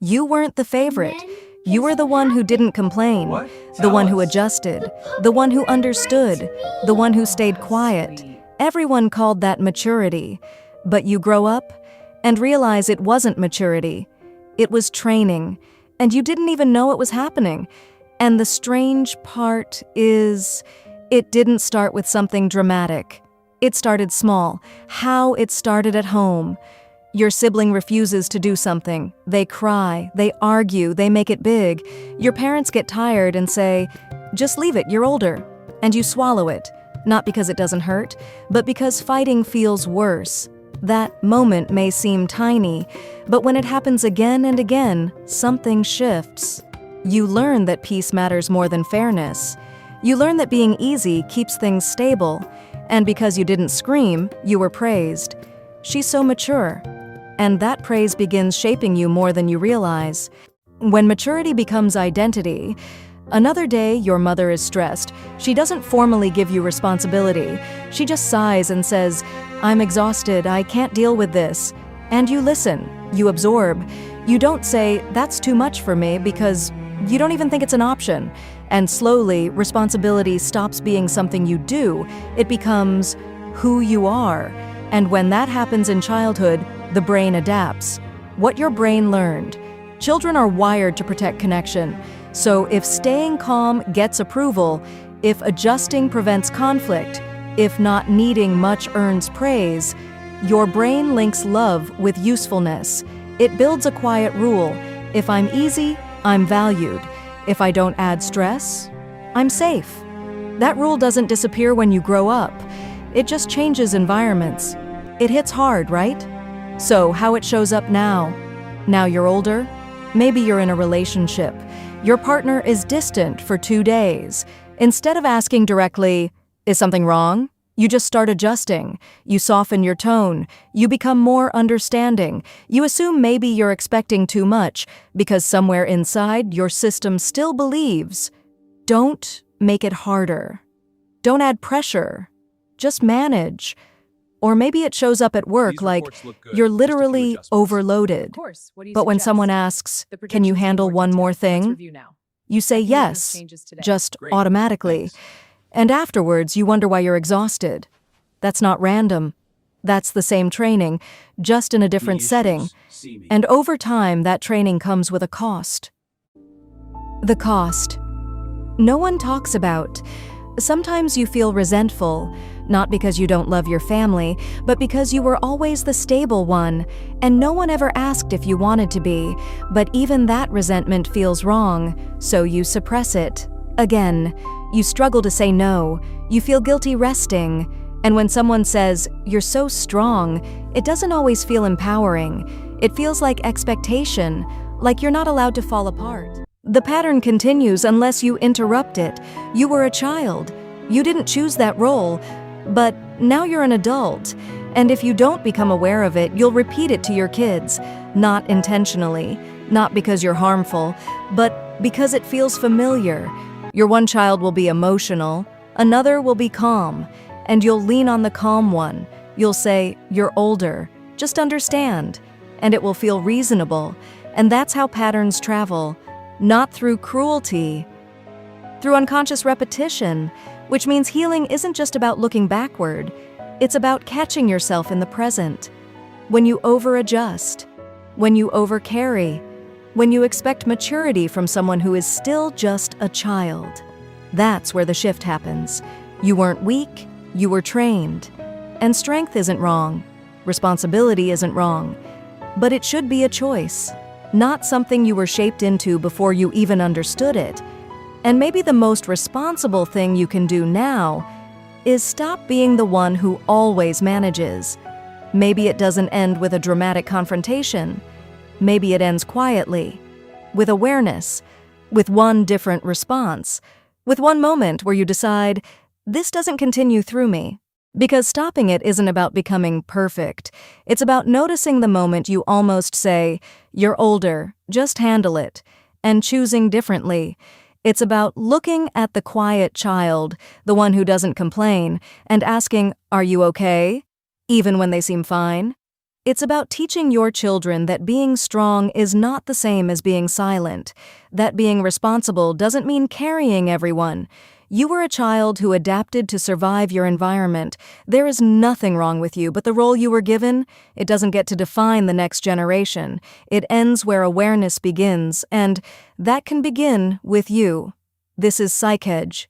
You weren't the favorite. You were the one who didn't complain, the one who adjusted, the one who understood, the one who stayed quiet. Everyone called that maturity. But you grow up and realize it wasn't maturity. It was training, and you didn't even know it was happening. And the strange part is, it didn't start with something dramatic. It started small. How it started at home. Your sibling refuses to do something. They cry, they argue, they make it big. Your parents get tired and say, "Just leave it, you're older." And you swallow it, not because it doesn't hurt, but because fighting feels worse. That moment may seem tiny, but when it happens again and again, something shifts. You learn that peace matters more than fairness. You learn that being easy keeps things stable, and because you didn't scream, you were praised. She's so mature. And that praise begins shaping you more than you realize. When maturity becomes identity, another day your mother is stressed. She doesn't formally give you responsibility. She just sighs and says, "I'm exhausted, I can't deal with this." And you listen, you absorb. You don't say, "That's too much for me," because you don't even think it's an option. And slowly, responsibility stops being something you do. It becomes who you are. And when that happens in childhood, the brain adapts. What your brain learned. Children are wired to protect connection. So if staying calm gets approval, if adjusting prevents conflict, if not needing much earns praise, your brain links love with usefulness. It builds a quiet rule. If I'm easy, I'm valued. If I don't add stress, I'm safe. That rule doesn't disappear when you grow up. It just changes environments. It hits hard, right? So, how it shows up now? Now you're older? Maybe you're in a relationship. Your partner is distant for 2 days. Instead of asking directly, "Is something wrong?" you just start adjusting. You soften your tone. You become more understanding. You assume maybe you're expecting too much because somewhere inside your system still believes. Don't make it harder. Don't add pressure. Just manage. Or maybe it shows up at work like you're literally overloaded. But when someone asks, "Can you handle one more thing?" you say yes, just automatically. And afterwards, you wonder why you're exhausted. That's not random. That's the same training, just in a different setting. And over time, that training comes with a cost. The cost. No one talks about. Sometimes you feel resentful, not because you don't love your family, but because you were always the stable one, and no one ever asked if you wanted to be. But even that resentment feels wrong, so you suppress it. Again, you struggle to say no. You feel guilty resting. And when someone says, "You're so strong," it doesn't always feel empowering. It feels like expectation, like you're not allowed to fall apart. The pattern continues unless you interrupt it. You were a child. You didn't choose that role, but now you're an adult. And if you don't become aware of it, you'll repeat it to your kids. Not intentionally, not because you're harmful, but because it feels familiar. Your one child will be emotional, another will be calm, and you'll lean on the calm one. You'll say, "You're older, just understand," and it will feel reasonable. And that's how patterns travel. Not through cruelty, through unconscious repetition, which means healing isn't just about looking backward, it's about catching yourself in the present. When you over-adjust, when you over-carry, when you expect maturity from someone who is still just a child, that's where the shift happens. You weren't weak, you were trained. And strength isn't wrong, responsibility isn't wrong, but it should be a choice. Not something you were shaped into before you even understood it. And maybe the most responsible thing you can do now is stop being the one who always manages. Maybe it doesn't end with a dramatic confrontation. Maybe it ends quietly, with awareness, with one different response, with one moment where you decide, "This doesn't continue through me." Because stopping it isn't about becoming perfect. It's about noticing the moment you almost say, "You're older, just handle it," and choosing differently. It's about looking at the quiet child, the one who doesn't complain, and asking, "Are you okay?" even when they seem fine. It's about teaching your children that being strong is not the same as being silent, that being responsible doesn't mean carrying everyone. You were a child who adapted to survive your environment. There is nothing wrong with you, but the role you were given, it doesn't get to define the next generation. It ends where awareness begins, and that can begin with you. This is PsychEdge,